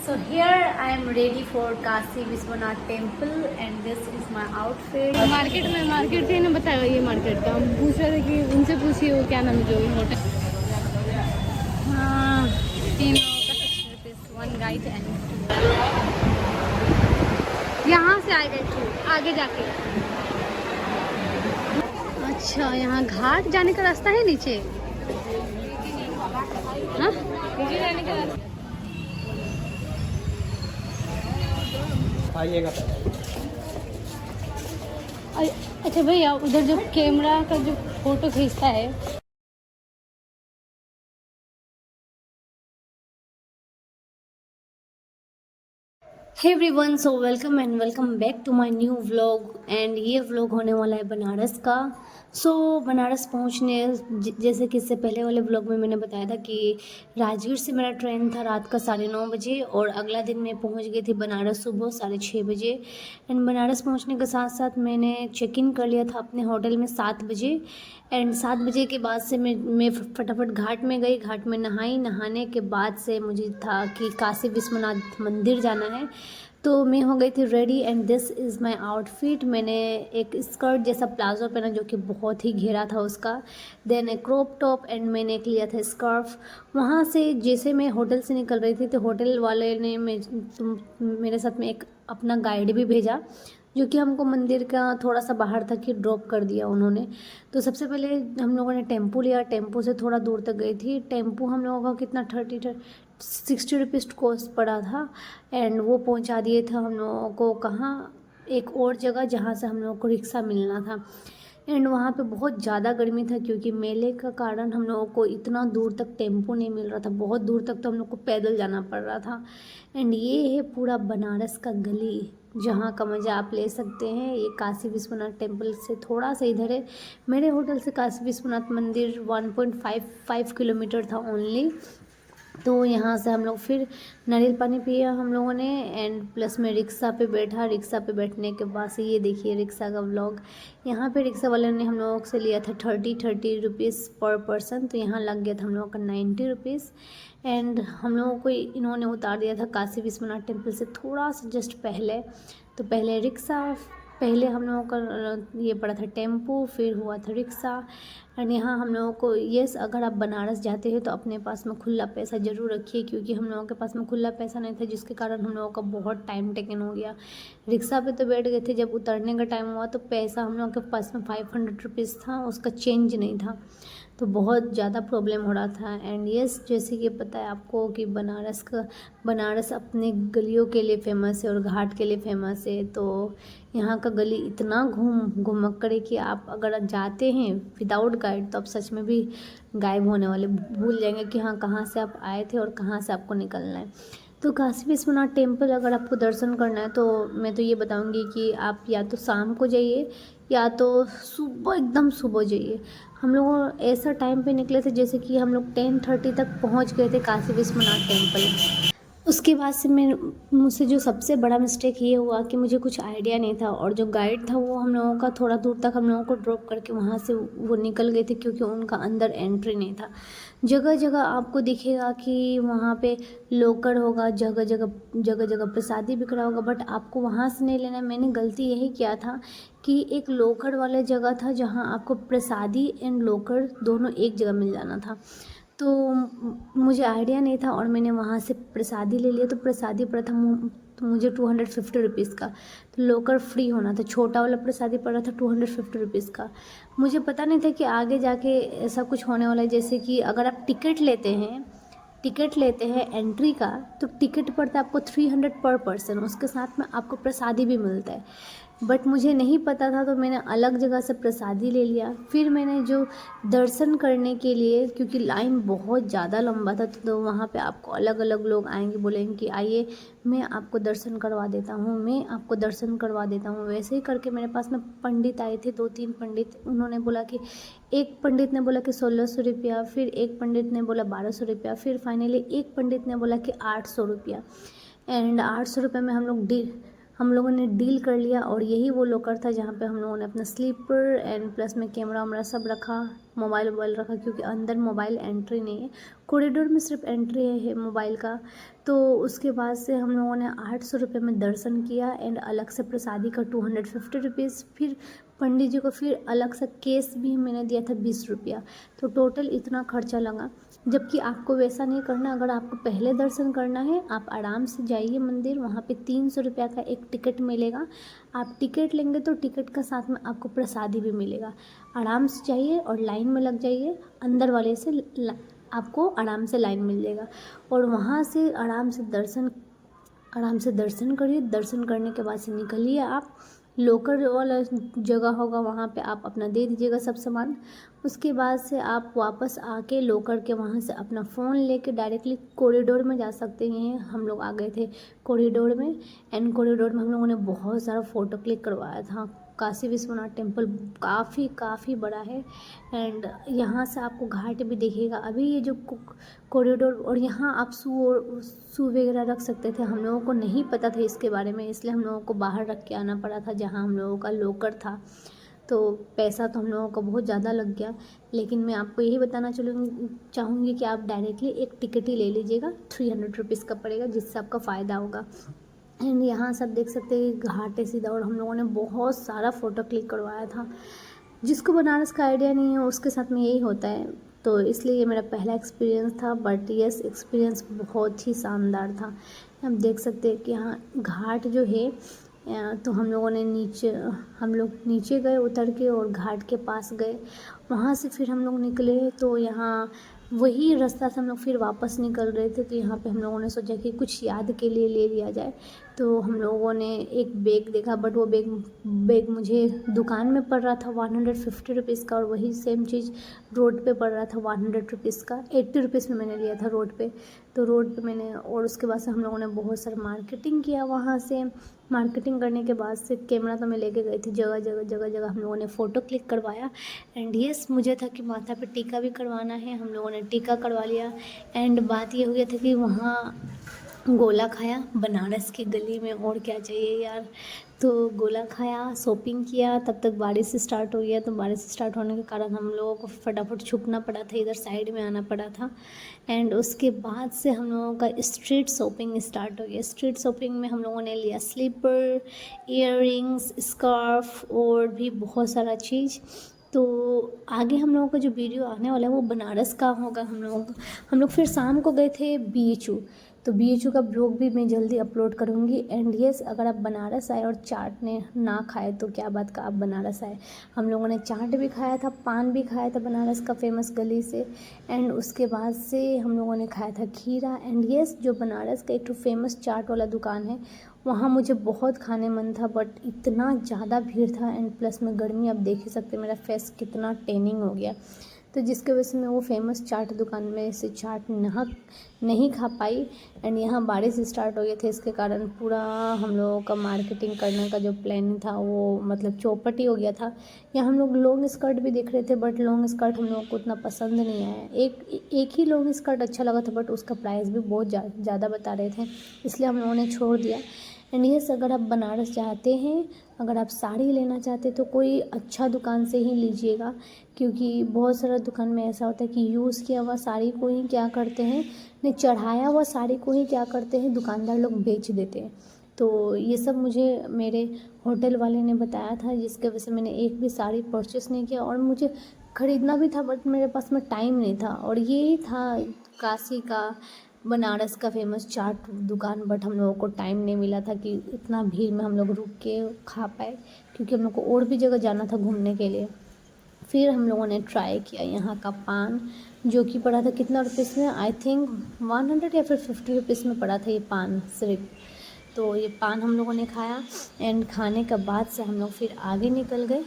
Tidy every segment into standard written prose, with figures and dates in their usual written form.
So here I am ready for Kashi Vishwanath temple and this is my outfit. Market से इन्हें बताया ये market का, हम पूछ रहे थे कि उनसे पूछिए वो क्या नाम है जो होटल। हाँ 3 लोगों का 60 रुपीज़, 1 गाइड एंड यहाँ से आएगा टू आगे जाके। अच्छा यहाँ घाट जाने का रास्ता है नीचे। हाँ नीचे जाने का रास्ता आइएगा। अच्छा भैया उधर जो कैमरा का जो फोटो खींचता है hey everyone, so welcome and welcome back to my new vlog. And ये व्लॉग होने वाला है बनारस का। बनारस पहुंचने जैसे कि इससे पहले वाले व्लॉग में मैंने बताया था कि राजगीर से मेरा ट्रेन था रात का 9:30 बजे और अगला दिन मैं पहुंच गई थी बनारस सुबह 6:30 बजे। एंड बनारस पहुंचने के साथ साथ मैंने चेक इन कर लिया था अपने होटल में 7 बजे। एंड 7 बजे के बाद से मैं फटाफट घाट में गई, घाट में नहाई। नहाने के बाद से मुझे था कि काशी विश्वनाथ मंदिर जाना है, तो मैं हो गई थी ready. And this is my outfit. मैंने एक स्कर्ट जैसा प्लाजो पहना जो कि बहुत ही घेरा था उसका, देन एक क्रॉप टॉप एंड मैंने एक लिया था स्कार्फ। वहाँ से जैसे मैं होटल से निकल रही थी तो होटल वाले ने मेरे साथ में एक अपना गाइड भी भेजा जो कि हमको मंदिर का थोड़ा सा बाहर तक ही ड्रॉप कर दिया उन्होंने। तो सबसे पहले हम लोगों ने टेम्पो लिया, टेम्पो से थोड़ा दूर तक गई थी। टेम्पो हम लोगों का कितना 60 रुपीज़ कॉस्ट पड़ा था। एंड वो पहुंचा दिए थे हम लोगों को कहाँ, एक और जगह जहाँ से हम लोगों को रिक्शा मिलना था। एंड वहाँ पे बहुत ज़्यादा गर्मी था क्योंकि मेले का कारण हम लोगों को इतना दूर तक टेम्पो नहीं मिल रहा था, बहुत दूर तक तो हम लोग को पैदल जाना पड़ रहा था। एंड ये है पूरा बनारस का गली जहाँ का मज़ा आप ले सकते हैं। ये काशी विश्वनाथ टेम्पल से थोड़ा सा इधर है। मेरे होटल से काशी विश्वनाथ मंदिर 1.55 किलोमीटर था ओनली। तो यहाँ से हम लोग फिर नारियल पानी पिया हम लोगों ने। एंड प्लस में रिक्शा पे बैठा। रिक्शा पे बैठने के बाद से ये देखिए रिक्शा का व्लॉग। यहाँ पे रिक्शा वाले ने हम लोगों से लिया था 30 रुपीज़ पर पर्सन, तो यहाँ लग गया था हम लोगों का 90 रुपीज़। एंड हम लोगों को इन्होंने उतार दिया था काशी विश्वनाथ टेम्पल से थोड़ा सा जस्ट पहले। तो पहले रिक्शा, पहले हम लोगों का ये पड़ा था टेम्पो, फिर हुआ था रिक्शा। एंड यहाँ हम लोगों को यस, अगर आप बनारस जाते हैं तो अपने पास में खुला पैसा ज़रूर रखिए क्योंकि हम लोगों के पास में खुला पैसा नहीं था जिसके कारण हम लोगों का बहुत टाइम टेकन हो गया। रिक्शा पे तो बैठ गए थे, जब उतरने का टाइम हुआ तो पैसा हम लोगों के पास में 500 रुपीज़ था, उसका चेंज नहीं था, तो बहुत ज़्यादा प्रॉब्लम हो रहा था। एंड यस, जैसे कि पता है आपको कि बनारस अपने गलियों के लिए फ़ेमस है और घाट के लिए फ़ेमस है। तो यहाँ का गली इतना घुमक्कड़ है कि आप अगर जाते हैं विदाउट गाइड तो आप सच में भी गायब होने वाले, भूल जाएंगे कि हाँ कहाँ से आप आए थे और कहाँ से आपको निकलना है। तो काशी विश्वनाथ टेम्पल अगर आपको दर्शन करना है तो मैं तो ये बताऊंगी कि आप या तो शाम को जाइए या तो सुबह, एकदम सुबह जाइए। हम लोग ऐसा टाइम पे निकले थे जैसे कि हम लोग 10:30 तक पहुंच गए थे काशी विश्वनाथ टेम्पल। उसके बाद से मुझसे जो सबसे बड़ा मिस्टेक ये हुआ कि मुझे कुछ आइडिया नहीं था और जो गाइड था वो हम लोगों का थोड़ा दूर तक हम लोगों को ड्रॉप करके वहाँ से वो निकल गए थे क्योंकि उनका अंदर एंट्री नहीं था। जगह जगह आपको दिखेगा कि वहाँ पे लोकर होगा, जगह जगह प्रसादी बिक रहा होगा, बट आपको वहाँ से नहीं लेना। मैंने गलती यही किया था कि एक लोकर वाला जगह था जहाँ आपको प्रसादी एंड लोकर दोनों एक जगह मिल जाना था। तो मुझे आइडिया नहीं था और मैंने वहाँ से प्रसादी ले लिया। तो प्रसादी पड़ा था तो मुझे 250 रुपीज़ का, तो लोकर फ्री होना था। छोटा वाला प्रसादी पड़ा था 250 रुपीज़ का। मुझे पता नहीं था कि आगे जाके ऐसा कुछ होने वाला है। जैसे कि अगर आप टिकट लेते हैं एंट्री का, तो टिकट पड़ता है आपको 300 पर पर्सन, उसके साथ में आपको प्रसादी भी मिलता है। बट मुझे नहीं पता था तो मैंने अलग जगह से प्रसादी ले लिया। फिर मैंने जो दर्शन करने के लिए, क्योंकि लाइन बहुत ज़्यादा लंबा था, तो वहाँ पे आपको अलग अलग लोग आएंगे, बोलेंगे कि आइए मैं आपको दर्शन करवा देता हूँ। वैसे ही करके मेरे पास में पंडित आए थे, 2-3 पंडित। उन्होंने बोला कि एक पंडित ने बोला कि 1600 रुपया, फिर एक पंडित ने बोला 1200 रुपया, फिर फाइनली एक पंडित ने बोला कि 800 रुपया। एंड 800 रुपये में हम लोगों ने डील कर लिया और यही वो लॉकर था जहाँ पे हम लोगों ने अपना स्लीपर एंड प्लस में कैमरा वैमरा सब रखा, मोबाइल वोबाइल रखा, क्योंकि अंदर मोबाइल एंट्री नहीं है, कॉरिडोर में सिर्फ एंट्री है मोबाइल का। तो उसके बाद से हम लोगों ने 800 रुपये में दर्शन किया एंड अलग से प्रसादी का 250 रुपीज़, फिर पंडित जी को फिर अलग से केस भी मैंने दिया था 20 रुपया, तो टोटल इतना खर्चा लगा। जबकि आपको वैसा नहीं करना, अगर आपको पहले दर्शन करना है आप आराम से जाइए मंदिर, वहाँ पे 300 रुपया का एक टिकट मिलेगा। आप टिकट लेंगे तो टिकट का साथ में आपको प्रसादी भी मिलेगा। आराम से जाइए और लाइन में लग जाइए, अंदर वाले से आपको आराम से लाइन मिल जाएगा और वहाँ से आराम से दर्शन करिए। दर्शन करने के बाद से निकलिए, आप लॉकर वाला जगह होगा वहाँ पे आप अपना दे दीजिएगा सब सामान। उसके बाद से आप वापस आके लॉकर के वहाँ से अपना फ़ोन लेके डायरेक्टली कॉरिडोर में जा सकते हैं। हम लोग आ गए थे कॉरिडोर में एंड कॉरिडोर में हम लोगों ने बहुत सारा फ़ोटो क्लिक करवाया था। काशी विश्वनाथ टेम्पल काफ़ी बड़ा है एंड यहाँ से आपको घाट भी दिखेगा। अभी ये जो कॉरिडोर, और यहाँ आप शू वगैरह रख सकते थे, हम लोगों को नहीं पता था इसके बारे में, इसलिए हम लोगों को बाहर रख के आना पड़ा था जहाँ हम लोगों का लॉकर था। तो पैसा तो हम लोगों को बहुत ज़्यादा लग गया, लेकिन मैं आपको यही बताना चाहूँगी कि आप डायरेक्टली एक टिकट ही ले लीजिएगा, 300 रुपीज़ का पड़ेगा, जिससे आपका फ़ायदा होगा। एंड यहाँ सब देख सकते हैं घाट है सीधा, और हम लोगों ने बहुत सारा फ़ोटो क्लिक करवाया था। जिसको बनारस का आइडिया नहीं है उसके साथ में यही होता है, तो इसलिए ये मेरा पहला एक्सपीरियंस था, बट यस एक्सपीरियंस बहुत ही शानदार था। आप देख सकते हैं कि यहाँ घाट जो है, तो हम लोग नीचे गए उतर के और घाट के पास गए। वहाँ से फिर हम लोग निकले तो यहाँ वही रास्ता से हम लोग फिर वापस निकल रहे थे, तो यहाँ पे हम लोगों ने सोचा कि कुछ याद के लिए ले लिया जाए। तो हम लोगों ने एक बैग देखा, बट वो बैग मुझे दुकान में पड़ रहा था 150 रुपीज़ का, और वही सेम चीज़ रोड पे पड़ रहा था 100 रुपीज़ का। 80 रुपीज़ में मैंने लिया था रोड पे, तो रोड पे मैंने, और उसके बाद से हम लोगों ने बहुत सारा मार्केटिंग किया। वहाँ से मार्केटिंग करने के बाद से कैमरा तो मैं लेके गई थी, जगह हम लोगों ने फ़ोटो क्लिक करवाया। एंड यस मुझे था कि माथा पे टीका भी करवाना है, हम लोगों ने टीका करवा लिया। एंड बात ये हो गया था कि वहाँ गोला खाया बनारस की गली में, और क्या चाहिए यार। तो गोला खाया, शॉपिंग किया, तब तक बारिश स्टार्ट हो गया। तो बारिश स्टार्ट होने के कारण हम लोगों को फटाफट छुपना पड़ा था, इधर साइड में आना पड़ा था। एंड उसके बाद से हम लोगों का स्ट्रीट शॉपिंग स्टार्ट हो गया। स्ट्रीट शॉपिंग में हम लोगों ने लिया स्लीपर, इयररिंग्स, स्कार्फ और भी बहुत सारा चीज़। तो आगे हम लोगों का जो वीडियो आने वाला है वो बनारस का होगा। हम लोग फिर शाम को गए थे BHU, तो BHU का ब्लॉग भी मैं जल्दी अपलोड करूँगी। एंड यस अगर आप बनारस आए और चाट ने ना खाए तो क्या बात का आप बनारस आए। हम लोगों ने चाट भी खाया था, पान भी खाया था बनारस का फेमस गली से। एंड उसके बाद से हम लोगों ने खाया था खीरा। एंड यस जो बनारस का एक तो फेमस चाट वाला दुकान है, वहाँ मुझे बहुत खाने मन था, बट इतना ज़्यादा भीड़ था एंड प्लस में गर्मी, आप देख ही सकते मेरा फेस कितना टेनिंग हो गया। तो जिसके वजह से मैं वो फेमस चाट दुकान में से चाट नहीं खा पाई। एंड यहाँ बारिश स्टार्ट हो गए थे, इसके कारण पूरा हम लोगों का मार्केटिंग करने का जो प्लान था वो मतलब चौपट ही हो गया था। यहाँ हम लोग लॉन्ग स्कर्ट भी देख रहे थे, बट लॉन्ग स्कर्ट हम लोगों को उतना पसंद नहीं आया। एक ही लॉन्ग स्कर्ट अच्छा लगा था, बट उसका प्राइस भी बहुत ज़्यादा बता रहे थे, इसलिए हम लोगों ने छोड़ दिया। एंड यस अगर आप बनारस चाहते हैं, अगर आप साड़ी लेना चाहते हैं तो कोई अच्छा दुकान से ही लीजिएगा, क्योंकि बहुत सारा दुकान में ऐसा होता है कि यूज़ किया हुआ साड़ी को ही क्या करते हैं, नहीं चढ़ाया हुआ साड़ी को ही क्या करते हैं दुकानदार लोग बेच देते हैं। तो ये सब मुझे मेरे होटल वाले ने बताया था, जिसके वजह से मैंने एक भी साड़ी परचेस नहीं किया। और मुझे ख़रीदना भी था, बट मेरे पास में टाइम नहीं था। और ये था काशी का बनारस का फेमस चाट दुकान, बट हम लोगों को टाइम नहीं मिला था कि इतना भीड़ में हम लोग रुक के खा पाए, क्योंकि हम लोग को और भी जगह जाना था घूमने के लिए। फिर हम लोगों ने ट्राई किया यहाँ का पान, जो कि पड़ा था कितना रुपीस में, आई थिंक 100 या फिर 50 रुपीस में पड़ा था ये पान सिर्फ। तो ये पान हम लोगों ने खाया एंड खाने के बाद से हम लोग फिर आगे निकल गए।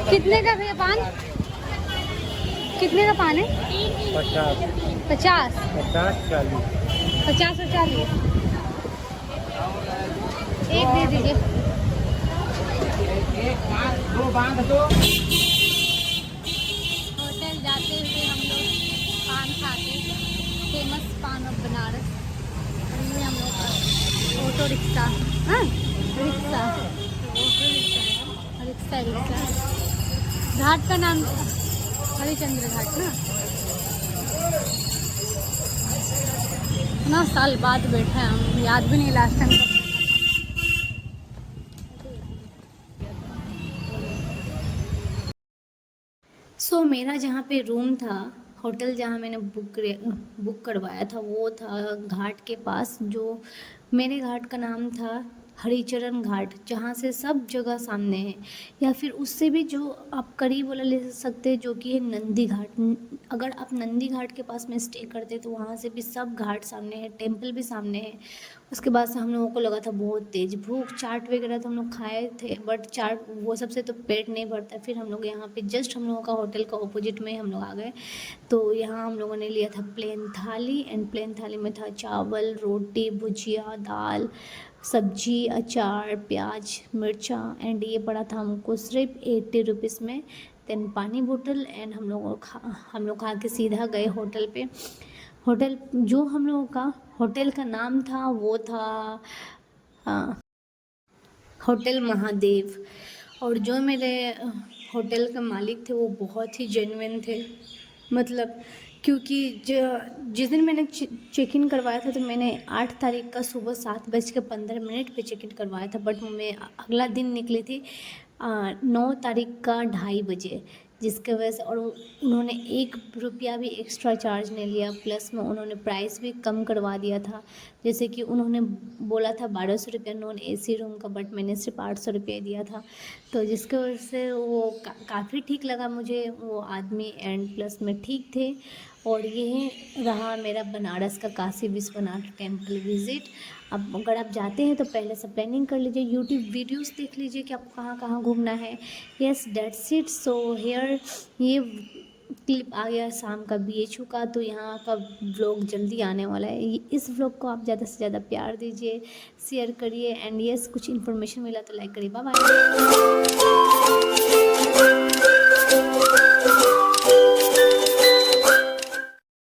कितने का भैया पान? कितने का पान है? 50 और 40 एक दे दीजिए। होटल जाते हुए हम लोग पान खाते, फेमस पान ऑफ बनारस। और ये हम लोग का ऑटो रिक्शा हाँ रिक्शा, रिक्शा रिक्शा। घाट का नाम हरिचंद्र घाट ना। इतना साल बाद बैठे हैं हम, याद भी नहीं लास्ट टाइम कब। सो मेरा जहाँ पे रूम था, होटल जहाँ मैंने बुक करवाया था वो था घाट के पास। जो मेरे घाट का नाम था हरिचरण घाट, जहाँ से सब जगह सामने है। या फिर उससे भी जो आप करीब वाला ले सकते हैं, जो कि है नंदी घाट। अगर आप नंदी घाट के पास में स्टे करते तो वहाँ से भी सब घाट सामने है, टेम्पल भी सामने है। उसके बाद से हम लोगों को लगा था बहुत तेज़ भूख, चाट वगैरह तो हम लोग खाए थे, बट चाट वो सबसे तो पेट नहीं भरता। फिर हम लोग यहाँ पे जस्ट हम लोगों का होटल का ऑपोजिट में हम लोग आ गए। तो यहाँ हम लोगों ने लिया था प्लेन थाली, एंड प्लेन थाली में था चावल, रोटी, भुजिया, दाल, सब्जी, अचार, प्याज, मिर्चा, एंड ये पड़ा था हमको सिर्फ 80 रुपीज़ में। देन पानी बोतल, एंड हम लोग खा के सीधा गए होटल पे। होटल जो हम लोगों का होटल का नाम था वो था होटल महादेव। और जो मेरे होटल के मालिक थे वो बहुत ही जेन्युइन थे। मतलब क्योंकि जिस दिन मैंने चेक इन करवाया था तो मैंने 8 तारीख का सुबह 7:15 पे चेक इन करवाया था, बट मैं अगला दिन निकली थी 9 तारीख का 2:30 बजे, जिसके वजह से। और उन्होंने 1 रुपया भी एक्स्ट्रा चार्ज नहीं लिया, प्लस में उन्होंने प्राइस भी कम करवा दिया था। जैसे कि उन्होंने बोला था 1200 रुपया नॉन AC रूम का, बट मैंने सिर्फ 800 रुपया दिया था। तो जिसके वजह से वो काफ़ी ठीक लगा मुझे वो आदमी, एंड प्लस में ठीक थे। और ये रहा मेरा बनारस का काशी विश्वनाथ टेम्पल विज़िट। अब अगर आप जाते हैं तो पहले से प्लानिंग कर लीजिए, यूट्यूब वीडियोस देख लीजिए कि आपको कहाँ कहाँ घूमना है। Yes that's it. So here ये क्लिप आ गया शाम का BHU का, तो यहाँ का व्लॉग जल्दी आने वाला है। इस व्लॉग को आप ज़्यादा से ज़्यादा प्यार दीजिए, शेयर करिए, एंड यस कुछ इन्फॉर्मेशन मिला तो लाइक करिए। Bye bye.